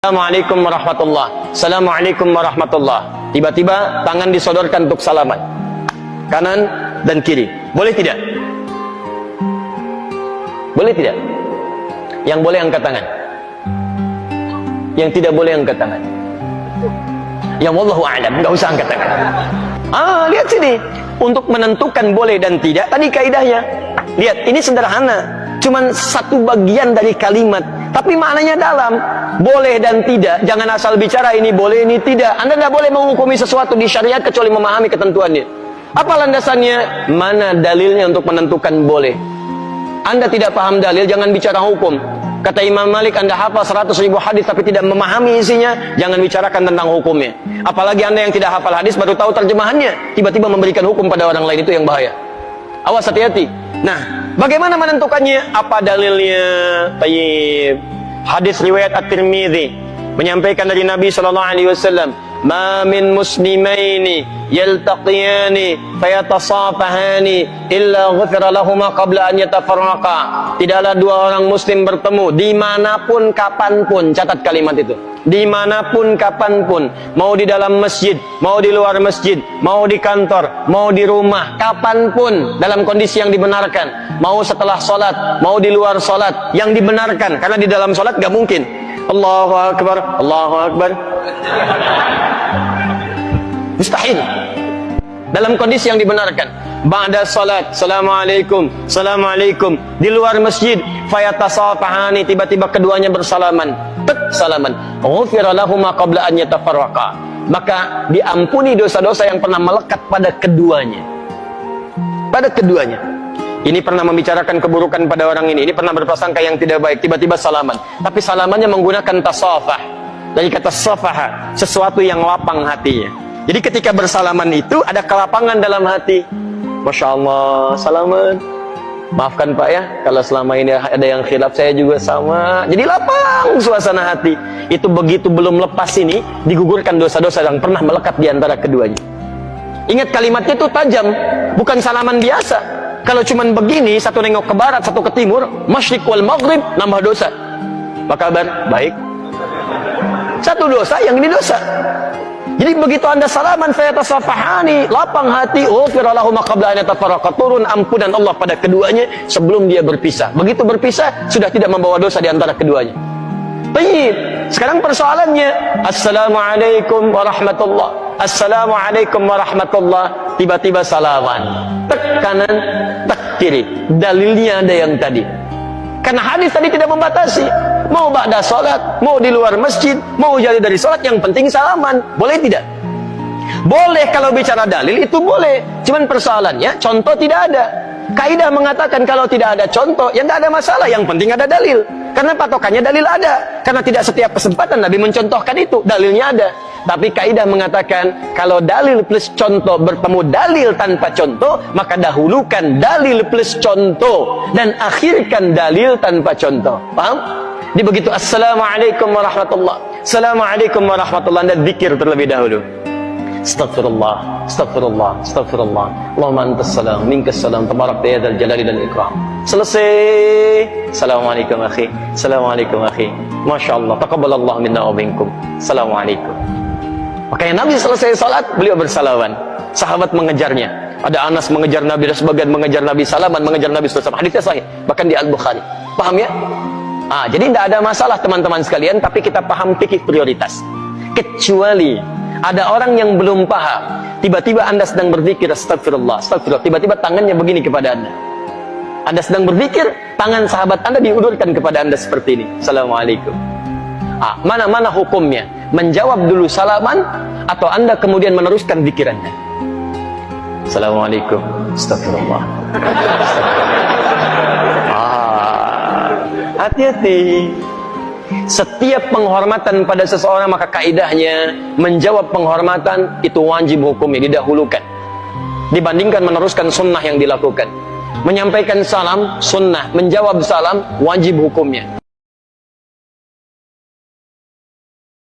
Assalamualaikum warahmatullah. Assalamualaikum warahmatullah. Tiba-tiba tangan disodorkan untuk salaman, kanan dan kiri. Boleh tidak? Boleh tidak? Yang boleh angkat tangan, yang tidak boleh angkat tangan. Yang wallahu a'lam, nggak usah angkat tangan. Lihat sini, untuk menentukan boleh dan tidak, tadi kaidahnya. Lihat, ini sederhana, cuman satu bagian dari kalimat, tapi maknanya dalam. Boleh dan tidak, jangan asal bicara ini boleh, ini tidak. Anda tidak boleh menghukumi sesuatu di syariat kecuali memahami ketentuannya. Apa landasannya? Mana dalilnya untuk menentukan boleh? Anda tidak paham dalil, jangan bicara hukum. Kata Imam Malik, Anda hafal 100.000 hadis tapi tidak memahami isinya, jangan bicarakan tentang hukumnya. Apalagi Anda yang tidak hafal hadis baru tahu terjemahannya, tiba-tiba memberikan hukum pada orang lain, itu yang bahaya. Awas, hati-hati. Nah, bagaimana menentukannya? Apa dalilnya? Tayyib. Hadis riwayat At-Tirmidzi menyampaikan dari Nabi sallallahu alaihi wasallam, "Ma min muslimaini yaltaqiyani fayatasafahani illa ghufira lahumā qabla an yatafarraqa." Tidaklah dua orang muslim bertemu dimanapun kapanpun, catat kalimat itu, dimanapun kapanpun, mau di dalam masjid, mau di luar masjid, mau di kantor, mau di rumah, kapanpun dalam kondisi yang dibenarkan, mau setelah sholat, mau di luar sholat, yang dibenarkan, karena di dalam sholat gak mungkin Allahu Akbar, Allahu Akbar, mustahil. Dalam kondisi yang dibenarkan, ba'da salat, Assalamualaikum, Assalamualaikum. Di luar masjid, fayatasafahani, tiba-tiba keduanya bersalaman, salaman, ghufira lahumā qabla an yatafarraqa, maka diampuni dosa-dosa yang pernah melekat pada keduanya. Pada keduanya. Ini pernah membicarakan keburukan pada orang ini pernah berprasangka yang tidak baik, tiba-tiba salaman. Tapi salamannya menggunakan tasafah. Dari kata safaha, sesuatu yang lapang hatinya. Jadi ketika bersalaman itu ada kelapangan dalam hati. Masya Allah, salaman. Maafkan Pak ya, kalau selama ini ada yang khilaf, saya juga sama. Jadi lapang suasana hati. Itu begitu belum lepas ini, digugurkan dosa-dosa yang pernah melekat di antara keduanya. Ingat kalimatnya itu tajam, bukan salaman biasa. Kalau cuman begini, satu nengok ke barat, satu ke timur, masyriq wal maghrib, nambah dosa. Apa kabar? Baik. Satu dosa, yang ini dosa. Jadi begitu Anda salaman, fayatasafahani, lapang hati, ghufira lahumā qabla an yatafarraqa, turun ampunan Allah pada keduanya sebelum dia berpisah. Begitu berpisah, sudah tidak membawa dosa di antara keduanya. Baik. Sekarang persoalannya, Assalamualaikum warahmatullah, Assalamualaikum warahmatullah, tiba-tiba salaman, tek kanan, tek kiri. Dalilnya ada yang tadi. Karena hadis tadi tidak membatasi, mau ba'da salat, mau di luar masjid, mau jadi dari salat, yang penting salaman. Boleh tidak? Boleh kalau bicara dalil, itu boleh. Cuman persoalannya, contoh tidak ada. Kaidah mengatakan kalau tidak ada contoh, ya tidak ada masalah, yang penting ada dalil. Karena patokannya dalil ada. Karena tidak setiap kesempatan Nabi mencontohkan itu, dalilnya ada. Tapi kaidah mengatakan kalau dalil plus contoh bertemu dalil tanpa contoh, maka dahulukan dalil plus contoh dan akhirkan dalil tanpa contoh. Paham? Di begitu Assalamualaikum warahmatullah, Assalamualaikum warahmatullah, Anda zikir terlebih dahulu. Astaghfirullah, astaghfirullah, astaghfirullah. Allahumma antas salam, minkas salam, tabarakta ya dzal jalali dan ikram. Selesai. Assalamualaikum akhi, Assalamualaikum akhi. Masya Allah, taqabbalallahu minna wa minkum. Assalamualaikum. Makanya Nabi selesai salat, beliau bersalaman. Sahabat mengejarnya. Ada Anas mengejar Nabi, dan sebagian mengejar Nabi, salaman mengejar Nabi SAW. Hadisnya sahih, bahkan di Al-Bukhari. Paham ya? Jadi tidak ada masalah teman-teman sekalian, tapi kita paham fikih prioritas. Kecuali ada orang yang belum paham, tiba-tiba Anda sedang berpikir astagfirullah, astagfirullah, tiba-tiba tangannya begini kepada Anda. Anda sedang berpikir, tangan sahabat Anda diulurkan kepada Anda seperti ini. Assalamualaikum. Mana hukumnya? Menjawab dulu salaman, atau Anda kemudian meneruskan pikirannya? Assalamualaikum, astagfirullah. Hati-hati. Setiap penghormatan pada seseorang, maka kaidahnya menjawab penghormatan itu wajib hukumnya, didahulukan dibandingkan meneruskan sunnah yang dilakukan. Menyampaikan salam sunnah, menjawab salam wajib hukumnya.